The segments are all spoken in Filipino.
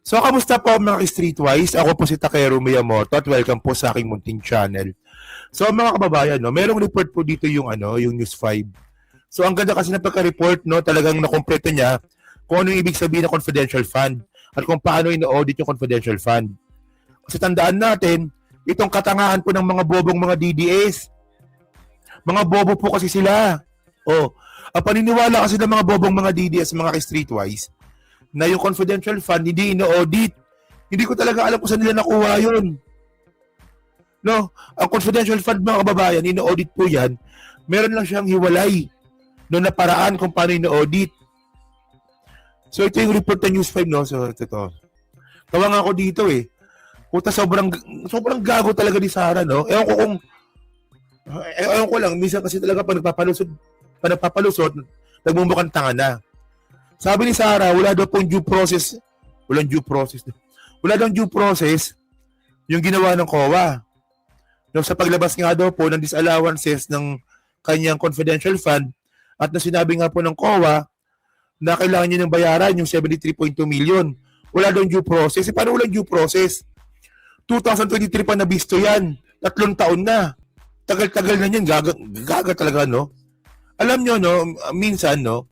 So, kamusta po mga Streetwise? Ako po si Takero Miyamoto at welcome po sa aking munting channel. So, mga kababayan, no, merong report po dito yung yung News 5. So, ang ganda kasi ng pagka-report, no, talagang nakompleto niya kung ano yung ibig sabihin ng confidential fund at kung paano ino-audit yung confidential fund. Kasi tandaan natin, itong katangahan po ng mga bobong mga DDS. Mga bobo po kasi sila. Oh, ang paniniwala kasi ng mga bobong mga DDS, mga Streetwise, na yung confidential fund hindi ino-audit. Hindi ko talaga alam kung saan nila nakuha yun. No, ang confidential fund mga kababayan, ino-audit po yan. Meron lang siyang hiwalay no na paraan kung paano ino-audit. So ito yung report ng News 5, no? So ito. Tawang ako dito eh. Puta, sobrang gago talaga ni Sara, no? Ewan ko lang, minsan kasi talaga pag nagpapalusot, nagmumukhang tanga na. Sabi ni Sara, wala daw pong due process. Wala daw due process yung ginawa ng COA. No, sa paglabas nga daw po ng disallowances ng kanyang confidential fund at na sinabi nga po ng COA na kailangan niya ng bayaran yung 73.2 million. Wala daw due process. E paano walang due process? 2023 pa nabisto yan. 3 taon na. Tagal-tagal na yan. Gaga talaga, no? Alam nyo, no? Minsan, no?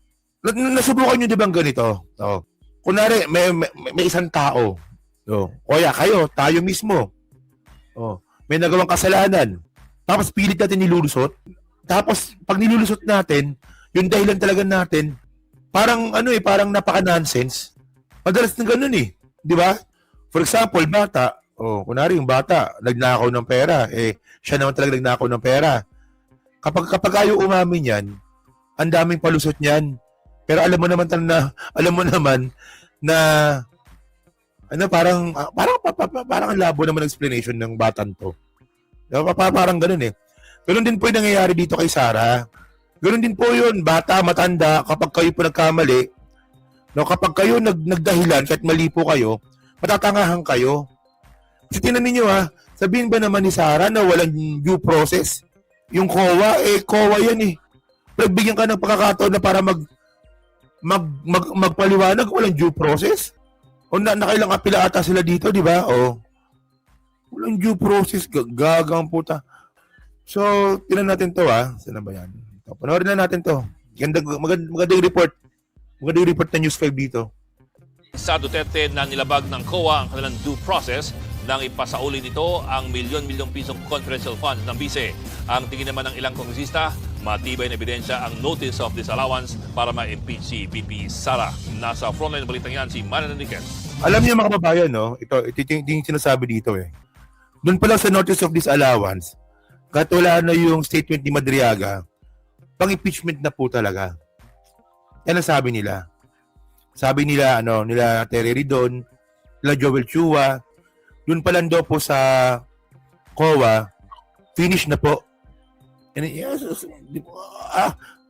Nasubukan nyo diba ganito? Oh. Kunwari, may isang tao. Oh. Kaya kayo, tayo mismo. Oh. May nagawang kasalanan. Tapos pilit natin nilulusot. Tapos pag nilulusot natin, yung dahilan talaga natin, parang parang napaka-nonsense. Madalas na ganun eh. Di ba? For example, bata. Oh, kunwari yung bata, nagnakaw ng pera. Siya naman talaga nagnakaw ng pera. Kapag ayaw umamin yan, ang daming palusot niyan. Pero alam mo naman na parang ang labo naman ng explanation ng batang to. Parang ganoon eh. Ganoon din po yung nangyayari dito kay Sara. Ganoon din po yun, bata, matanda, kapag kayo po nagkamali, no, kapag kayo nagdahilan, kahit mali po kayo, matatangahan kayo. Kasi tinan ninyo sabihin ba naman ni Sara na walang due process? Yung COA, COA yan eh. Nagbigyan ka ng pagkakataon na para magpaliwanag, walang due process. O nakailang apila ata sila dito, di ba? O walang due process, gagang puta. So, tinan natin to Saan ba yan? Panoorin na natin to. Magandang report. Magandang report na News 5 dito. Sa Duterte na nilabag ng COA ang kanilang due process nang ipasauli nito ang milyon-milyong pisong confidential funds ng BICE. Ang tingin naman ng ilang kongresista, matibay na ebidensya ang notice of disallowance para ma-impeach si VP Sara. Nasa frontline ng balitang yan si Manan Enriquez. Alam niyo mga kababayan, no? Ito yung sinasabi dito eh. Doon pala sa notice of disallowance, kahit wala na yung statement ni Madriaga, pang-impeachment na po talaga. Yan ang sabi nila. Sabi nila, nila Terry Ridon, nila Joel Chua, doon pa lang daw po sa COA, finish na po.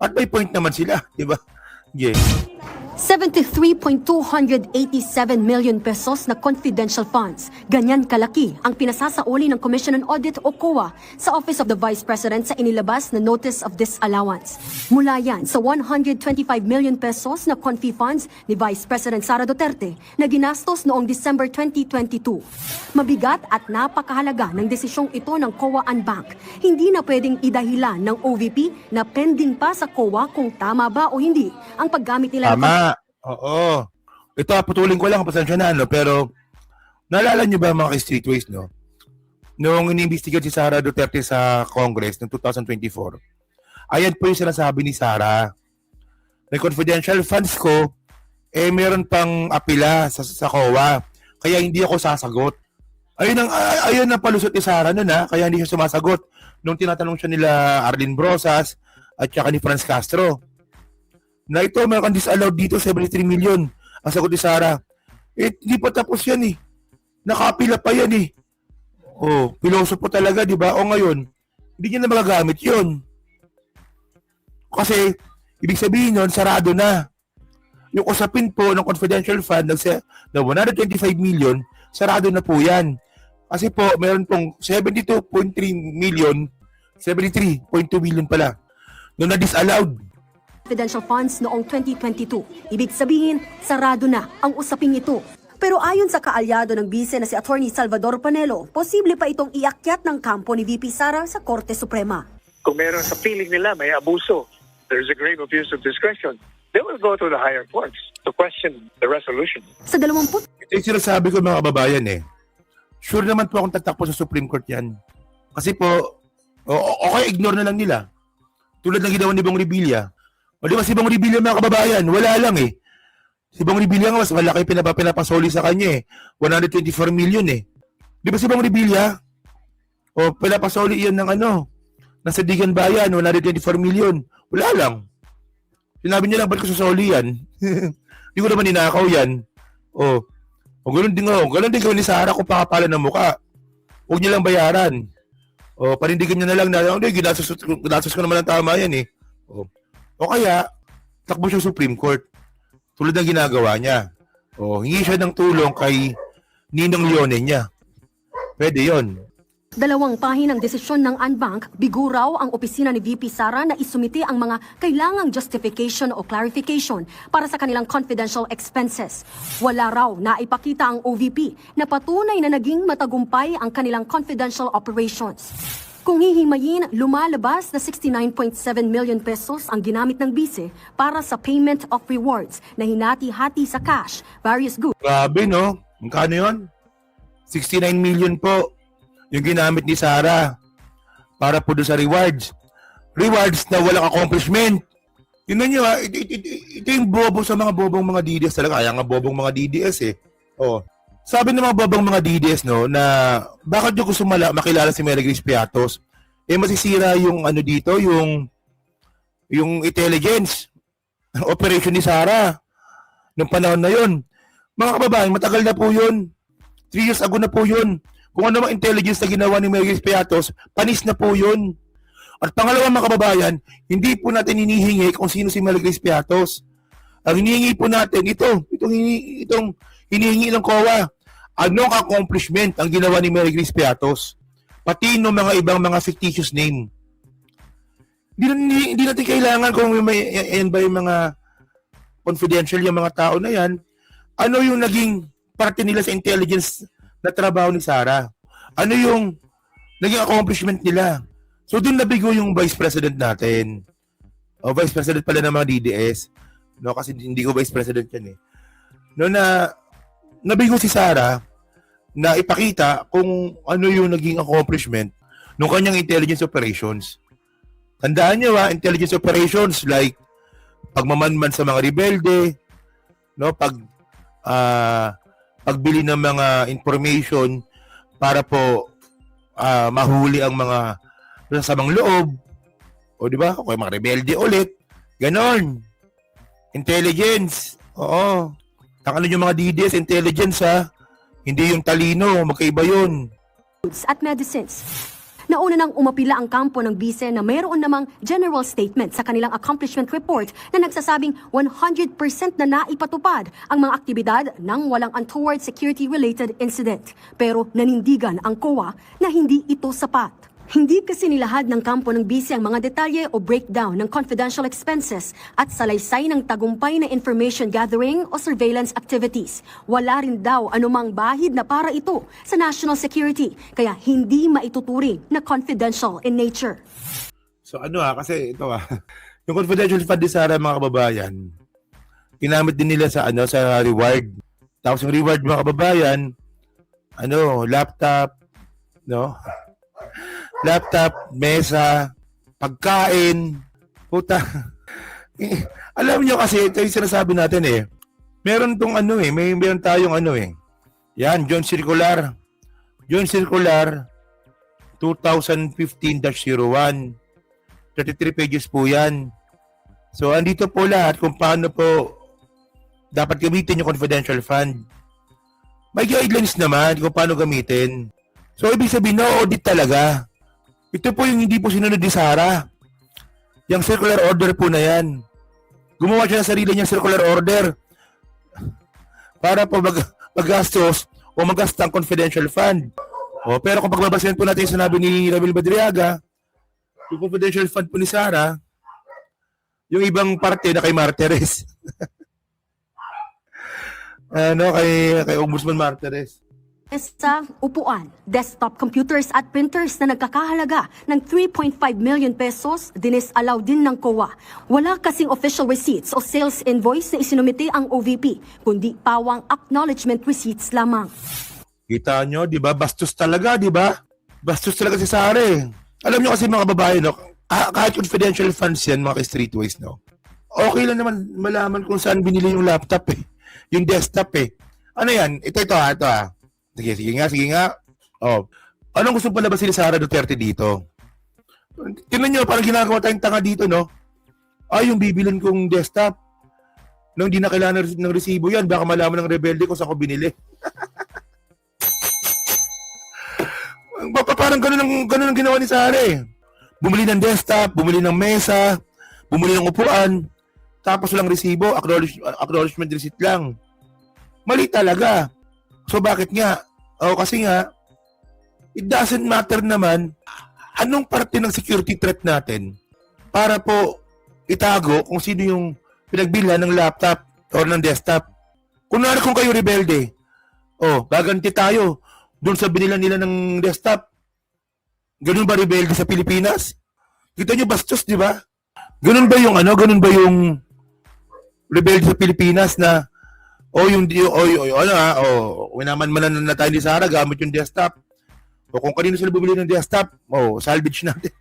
At may point naman sila, di ba? Yeah. 73.287 million pesos na confidential funds. Ganyan kalaki ang pinasasauli ng Commission on Audit o COA sa Office of the Vice President sa inilabas na Notice of Disallowance. Mula yan sa 125 million pesos na confi funds ni Vice President Sara Duterte na ginastos noong December 2022. Mabigat at napakahalaga ng desisyong ito ng COA and Bank. Hindi na pwedeng idahilan ng OVP na pending pa sa COA kung tama ba o hindi ang paggamit nila. Tama. Oo. Ito, putulin ko lang, pasensya na, pero naalala nyo ba mga Streetways, no? Noong inimbestigat si Sara Duterte sa Congress noong 2024, ayan po yung sinasabi ni Sara. May confidential funds ko, meron pang apila sa COA. Kaya hindi ako sasagot. Ayun ang palusot ni Sara nun kaya hindi siya sumasagot. Nung tinatanong siya nila Arlene Brosas at saka ni Franz Castro. Na ito, meron kang disallowed dito, 73 million. Ang sagot ni Sara, hindi pa tapos yan eh. Nakapila pa yan eh. Oh, piloso po talaga, di ba? O ngayon, hindi niya na magagamit yun. Kasi, ibig sabihin yun, sarado na. Yung usapin po ng confidential fund na 125 million, sarado na po yan. Kasi po, meron pong 72.3 million, 73.2 million pala, no na disallowed. Confidential funds noong 2022. Ibig sabihin, sarado na ang usaping ito. Pero ayon sa kaalyado ng bise na si Attorney Salvador Panelo, posible pa itong iakyat ng kampo ni VP Sara sa Korte Suprema. Kung meron sa feeling nila may abuso, there's a grave abuse of discretion, they will go to the higher courts to question the resolution. Sa 20 Ito yung sinasabi ko mga kababayan Sure naman po akong tatakbo sa Supreme Court yan. Kasi po, okay, ignore na lang nila. Tulad ng ginawa ni Bong Revilla. O di ba si Bong Revilla mga kababayan, wala lang Si Bong Revilla nga mas malaki pinapasoli sa kanya 124 million Di ba si Bong Revilla? O pinapasoli yan ng nasa Digan Bayan, 124 million. Wala lang. Sinabi niya lang, ba't ko sasoli yan? Di ko naman ninakaw yan. O ganoon din gawin ni Sara kung pakapalan ng muka. Huwag niya lang bayaran. O panindigan niya na lang na, ginastos ko naman ang tama yan O kaya, takbo siya sa Supreme Court. Tulad ng ginagawa niya. O hingi siya ng tulong kay Ninong Leone niya. Pwede yon. 2 pahinang desisyon ng Anbank, bigo raw ang opisina ni VP Sara na isumiti ang mga kailangang justification o clarification para sa kanilang confidential expenses. Wala raw na ipakita ang OVP na patunay na naging matagumpay ang kanilang confidential operations. Kung hihimayin, lumalabas na 69.7 million pesos ang ginamit ng bise para sa payment of rewards na hinati-hati sa cash, various goods. Grabe no? Magkano yun? 69 million po yung ginamit ni Sara para po doon sa rewards. Rewards na walang accomplishment. Yun na nyo ito yung bobo sa mga bobong mga DDS talaga. Kaya nga bobong mga DDS Sabi ng mga bobong mga DDS na bakit nyo gusto makilala si Mary Grace Piatos? Masisira yung dito, yung intelligence operation ni Sara nung panahon na yun. Mga kababayan, matagal na po yun. 3 years ago na po yun. Kung ano mga intelligence na ginawa ni Mary Grace Piatos, panis na po yun. At pangalawa mga kababayan, hindi po natin hinihingi kung sino si Mary Grace Piatos. Ang hinihingi po natin, itong hinihingi ng COA. Anong accomplishment ang ginawa ni Mary Grace Piatos? Pati no mga ibang mga fictitious name. Hindi natin kailangan kung yan ba yung mga confidential yung mga tao na yan. Ano yung naging parte nila sa intelligence na trabaho ni Sara? Ano yung naging accomplishment nila? So doon nabigo yung Vice President natin. Vice President pala ng mga DDS. No, kasi hindi ko Vice President yan No, nabigo si Sara na ipakita kung ano yung naging accomplishment ng kanyang intelligence operations. Tandaan nyo intelligence operations like pagmamanman sa mga rebelde, no, pagbili ng mga information para po mahuli ang mga sasamang loob. O di ba? Kung mga rebelde ulit, ganon. Intelligence. Oo. Takalan yung mga DDS, intelligence Hindi yung talino, magkaiba yun. At medicines. Nauna nang umapila ang kampo ng bise na mayroon namang general statement sa kanilang accomplishment report na nagsasabing 100% na naipatupad ang mga aktibidad ng walang untoward security-related incident. Pero nanindigan ang COA na hindi ito sapat. Hindi kasi nilahad ng kampo ng bise ang mga detalye o breakdown ng confidential expenses at salaysay ng tagumpay na information gathering o surveillance activities. Wala rin daw anumang bahid na para ito sa national security, kaya hindi maituturing na confidential in nature. So kasi ito yung confidential fund ni Sara mga kababayan, ginamit din nila sa sa reward. Tapos yung reward mga kababayan, laptop, no? Laptop, mesa, pagkain, puta. Alam niyo kasi, ito yung sinasabi natin meron tong meron tayong Yan, John Circular. John Circular 2015-01. 33 pages po yan. So, andito po lahat kung paano po dapat gamitin yung confidential fund. May guidelines naman kung paano gamitin. So, ibig sabihin, no-audit talaga. Ito po yung hindi po sinunod ni Sara. Yung circular order po na yan. Gumawa siya ng sarili niyang circular order para po maggastos o magasta ang confidential fund. Pero kung pagbabasahin po natin yung sinabi ni Ramil Badriaga, yung confidential fund po ni Sara, yung ibang parte na kay Martires. kay Ombudsman Martires. Sa upuan, desktop computers at printers na nagkakahalaga ng 3.5 million pesos dinisalaw din ng COA. Wala kasing official receipts o sales invoice na isinumite ang OVP, kundi pawang acknowledgement receipts lamang. Kita nyo, di ba? Bastos talaga, di ba? Bastos talaga si Sara. Alam nyo kasi mga babae, no? Kahit confidential funds yan, mga streetways, no? Okay lang naman malaman kung saan binili yung laptop, yung desktop, Ano yan? Ito ha. Sige nga. Oh. Anong gusto palabasin ni Sara Duterte dito? Tingnan nyo, parang ginagawa tayong tanga dito, no? Yung bibilin kong desktop. Nung hindi na kailangan ng resibo yan, baka malaman ng rebelde kung saan ko binili. Parang ganun ang ginawa ni Sara. Bumili ng desktop, bumili ng mesa, bumili ng upuan, tapos walang resibo, acknowledgement receipt lang. Mali talaga. So bakit nga? Kasi nga, it doesn't matter naman anong parte ng security threat natin para po itago kung sino yung pinagbilhan ng laptop or ng desktop. Kunwari kung kayo rebelde, baganti tayo doon sa binila nila ng desktop. Ganun ba rebelde sa Pilipinas? Kita nyo bastos, di ba? Ganun ba yung rebelde sa Pilipinas na winaman-manan na tayo ni Sara gamit yung desktop. O kung kanino sila bumili ng desktop, salvage natin.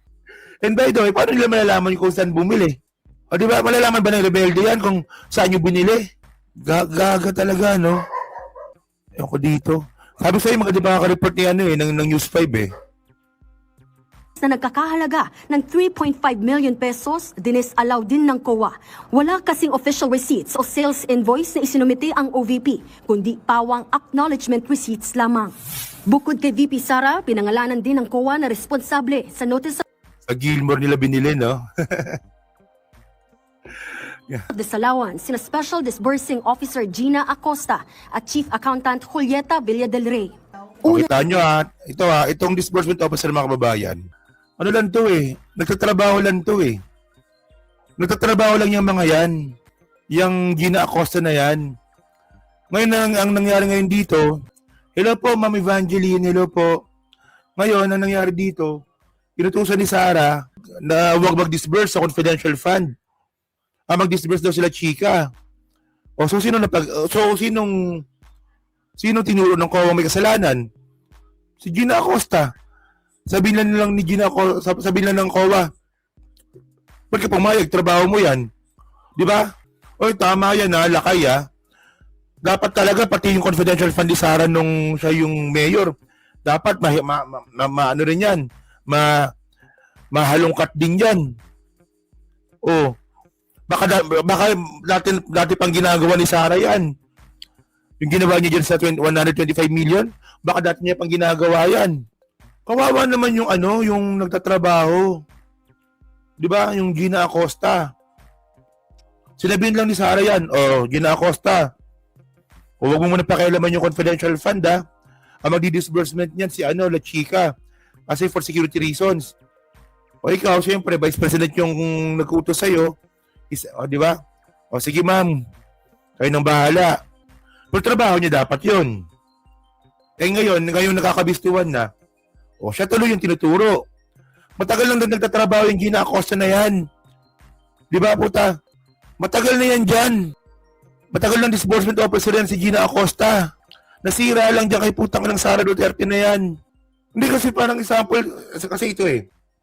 And by the way, paano nila malalaman kung saan bumili? O di ba, malalaman ba ng rebelde yan kung saan yung binili? Gaga talaga, no? Ewan ko dito. Sabi sa'yo, mga di ba ka-report ni ng News 5 na nagkakahalaga ng 3.5 million pesos dinisalaw din ng COA. Wala kasing official receipts o sales invoice na isinumite ang OVP, kundi pawang acknowledgement receipts lamang. Bukod kay VP Sara, pinangalanan din ng COA na responsable sa notice Sa Gilmore nila binili, no? of disallowance sina Special Disbursing Officer Gina Acosta at Chief Accountant Julieta Villa del Rey. Kita nyo itong disbursement officer mga kababayan. Ano lang to nagtatrabaho lang to Nagtatrabaho lang yung mga yan. Yung Gina Acosta na yan. Ngayon ang nangyari ngayon dito, hello po Ma'am Evangeline, hello po. Ngayon ang nangyari dito, inutusan ni Sara na huwag mag-disburse sa confidential fund. Mag-disburse daw sila chika. Sinong tinuro ng COA may kasalanan? Si Gina Acosta. Sabihin lang ng COA, ba't ka pumayag, trabaho mo yan? Di ba? Tama yan lakay Dapat talaga pati yung confidential fund ni Sara nung siya yung mayor, dapat ano rin yan, mahalongkat din yan. Baka dati pang ginagawa ni Sara yan. Yung ginawa niya dyan sa 125 million, baka dati niya pang ginagawa yan. Kawawa naman yung nagtatrabaho. 'Di ba? Yung Gina Acosta. Sinabihin lang ni Sara yan, Gina Acosta. Huwag mo muna pakialaman yung confidential fund Ang magdi-disbursement niyan si La Chica. Kasi for security reasons. Ikaw, siyempre, Vice President yung nag-utos sa'yo. Di ba? Sige ma'am. Kayo nang bahala. Pero trabaho niya dapat yun. Ngayon nakakabistuhan na. Siya tuloy yung tinuturo. Matagal lang nagtatrabaho yung Gina Acosta na yan. Di ba, puta? Matagal na yan dyan. Matagal lang disbursement officer yan si Gina Acosta. Nasira lang dyan kay putang ng Sara Duterte na yan. Hindi kasi parang example, kasi ito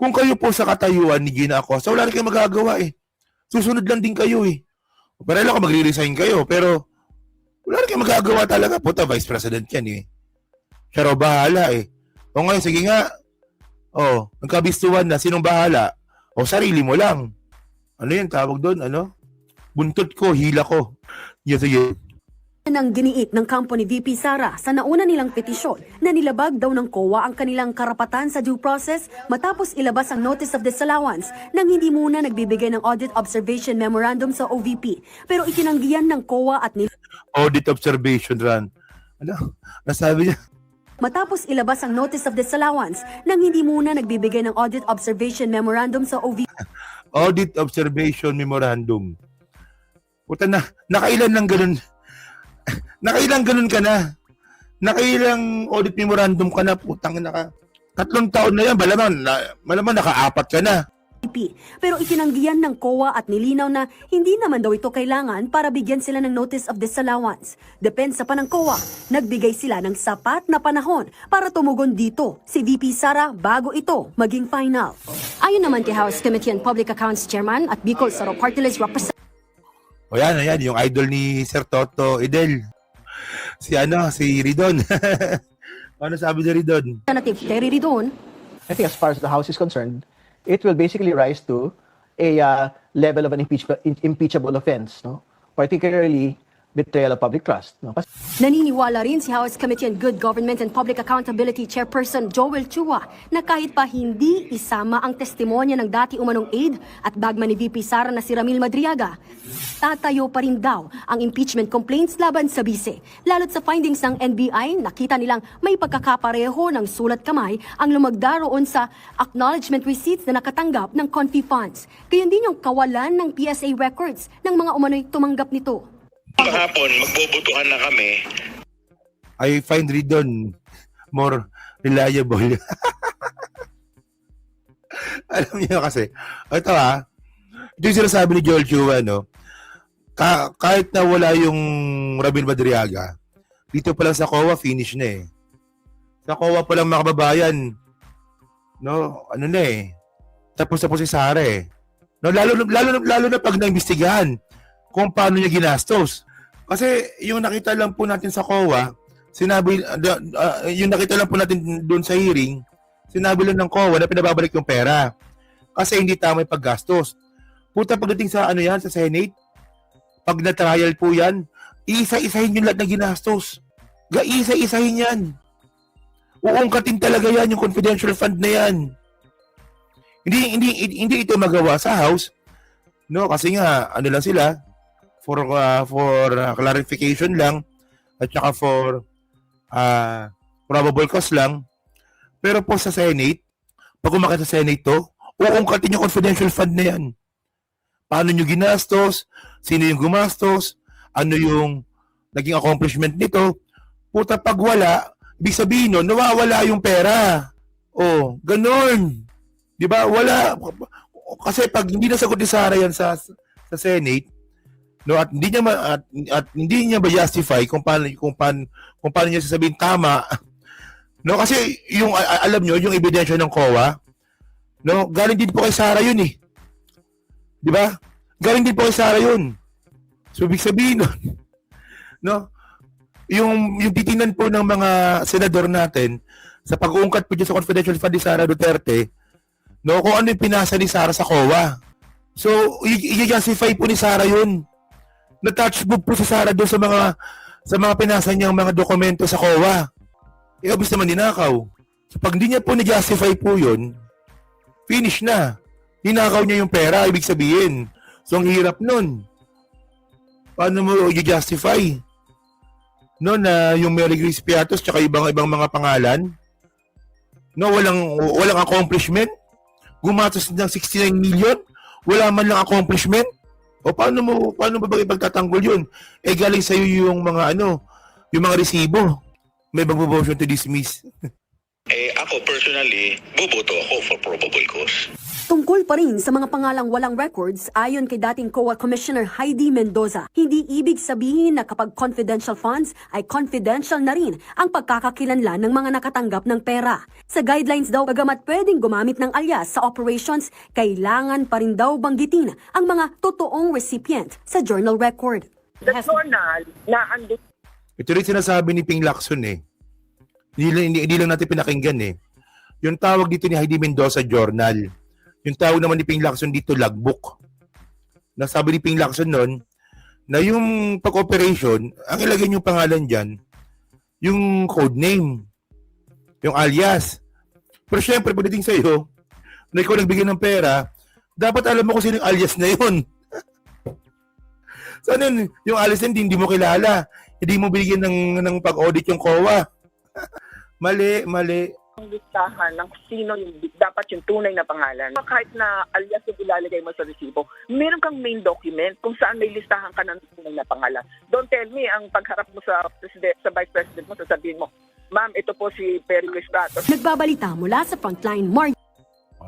kung kayo po sa katayuan ni Gina Acosta, wala rin kayo magagawa Susunod lang din kayo Pero lang kung magre-resign kayo, pero wala rin kayo magagawa talaga. Puta, Vice President yan Siya raw bahala ngayon, sige nga. Nagkabistuhan na. Sinong bahala? Sarili mo lang. Ano yan? Tawag doon? Buntot ko, hila ko. Yes. Nang giniit ng kampo ni VP Sara sa nauna nilang petisyon na nilabag daw ng COA ang kanilang karapatan sa due process matapos ilabas ang notice of disallowance nang hindi muna nagbibigay ng audit observation memorandum sa OVP. Pero itinanggihan ng COA at audit observation, Ran. Nasabi niya? Matapos ilabas ang notice of disallowance nang hindi muna nagbibigay ng audit observation memorandum sa OVP. Audit observation memorandum. Puta nakailan lang ganun. Nakailang ganun ka na? Nakailang audit memorandum ka na? Putang na ka. 3 taon na yan. Malamang naka-4 ka na. Pero itinanggihan ng COA at nilinaw na hindi naman daw ito kailangan para bigyan sila ng notice of disallowance. Depensa pa ng COA, nagbigay sila ng sapat na panahon para tumugon dito si VP Sara bago ito maging final. Ayon naman kay House Committee on Public Accounts Chairman at Bicol Saro Party List Representative O yan, yung idol ni Sir Toto Idel. Si Ridon. Ano sabi ni Ridon? Terry Ridon, I think as far as the House is concerned, it will basically rise to a level of an impeachable offense, no? Particularly betrayal of public trust. No? naniniwala rin si House Committee on Good Government and Public Accountability Chairperson Joel Chua na kahit pa hindi isama ang testimonya ng dati umanong aide at bagman ni VP Sara na si Ramil Madriaga, tatayo pa rin daw ang impeachment complaints laban sa bise. Lalo't sa findings ng NBI, nakita nilang may pagkakapareho ng sulat kamay ang lumagda roon sa acknowledgement receipts na nakatanggap ng confi funds. Kaya din yung kawalan ng PSA records ng mga umano'y tumanggap nito. Kahapon, magbobotohan na kami. I find Ridon more reliable. Alam niyo kasi, ito ito yung sinasabi ni Joel Chua, no? Kahit na wala yung Ramil Madriaga, dito pa lang sa COA, finish na eh. Sa COA pa lang mga kababayan, no? Tapos si Sara eh. No, lalo na pag naimbestigahan kung paano niya ginastos. Kasi yung nakita lang po natin sa COA, yung nakita lang po natin doon sa hearing, sinabi lang ng COA na pinababalik yung pera. Kasi hindi tama yung paggastos. Puta pagdating sa sa Senate, pag na-trial po yan, iisa-isahin yung lahat ng ginastos. Isa-isahin yan. Uungkatin talaga yan, yung confidential fund na yan. Hindi ito magawa sa House, no? Kasi nga, lang sila, for clarification lang, at saka for probable cause lang. Pero po sa Senate, pag umakit sa Senate to, uungkatin yung confidential fund na yan. Paano nyo ginastos? Sino yung gumastos? Ano yung naging accomplishment nito? Puta, pag wala, ibig sabihin nun, nawawala yung pera. Oh, ganun. Di ba? Wala. Kasi pag hindi nasagot ni Sara yan sa Senate, no, at hindi niya ba justify kung paano niya sasabihin tama, no, kasi yung alam nyo, yung ebidensya ng COA, no, galing din po kay Sara yun eh. Di ba? Galing din po kay Sara yun. So, ibig sabihin nun, no, yung titingnan po ng mga senador natin sa pag-uungkat po dyan sa confidential fund ni Sara Duterte, no, kung ano yung pinasa ni Sara sa COA. So, i-justify po ni Sara yun. Na-touch book po si Sara doon sa mga pinasa niyang mga dokumento sa COA. Obvious naman ninakaw. So, pag hindi niya po na-justify po yun, finish na. Ninakaw niya yung pera, ibig sabihin. So, ang hirap nun. Paano mo i-justify? No, na yung Mary Grace Piatos tsaka ibang mga pangalan, no, walang accomplishment. Gumatos ng 69 million, wala man lang accomplishment. O paano mo ba ipagtatanggol yun? Eh galing sa iyo yung mga yung mga resibo. May mag-motion to dismiss. Ako personally, buboto ako for probable cause. Tungkol pa rin sa mga pangalang walang records, ayon kay dating COA Commissioner Heidi Mendoza, hindi ibig sabihin na kapag confidential funds ay confidential na rin ang pagkakakilanlan ng mga nakatanggap ng pera. Sa guidelines daw, bagamat pwedeng gumamit ng alias sa operations, kailangan pa rin daw banggitin ang mga totoong recipient sa journal record. The journal na ando. Ito rin sinasabi ni Ping Lacson eh. Hindi lang natin pinakinggan eh. Yung tawag dito ni Heidi Mendoza, journal. Yung tawag naman ni Ping Lacson dito, logbook. Nasabi ni Ping Lacson nun, na yung pag-operation, ang ilagay niyong pangalan dyan, yung code name, yung alias. Pero syempre, pagdating sa iyo, na ikaw nagbigay ng pera, dapat alam mo kung sino yung alias na yun. So, yung alias na hindi mo kilala. Hindi mo bigyan ng pag-audit yung COA. Mali. ang listahan ng sino yung dapat yung tunay na pangalan. Kahit na alias yung ilalagay mo sa resibo, meron kang main document kung saan may listahan ka ng tunay na pangalan. Don't tell me ang pagharap mo sa president, sa vice president mo, sasabihin mo, ma'am, ito po si Perry Cristrato. Nagbabalita mula sa Frontline, Mar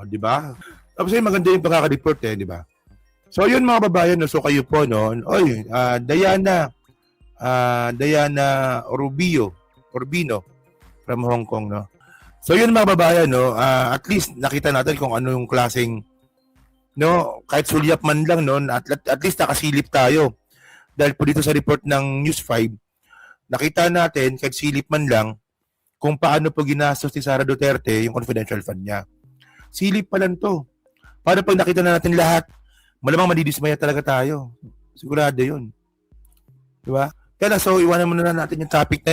Di ba? Tapos ay maganda yung pagkaka-report di ba? So yun mga babayan, no? So kayo po, no? Oy, Diana Urbino from Hong Kong, no? So yun mga babayan, no? At least nakita natin kung ano yung klaseng, no? Kahit sulyap man lang, no? At least nakasilip tayo. Dahil po dito sa report ng News 5, nakita natin, kahit silip man lang, kung paano po ginastos ni Sara Duterte yung confidential fund niya. Silip pa lang to. Para pag nakita na natin lahat, malamang madidismaya talaga tayo. Sigurado yun. Diba? Kaya so iwanan muna natin yung topic na yun.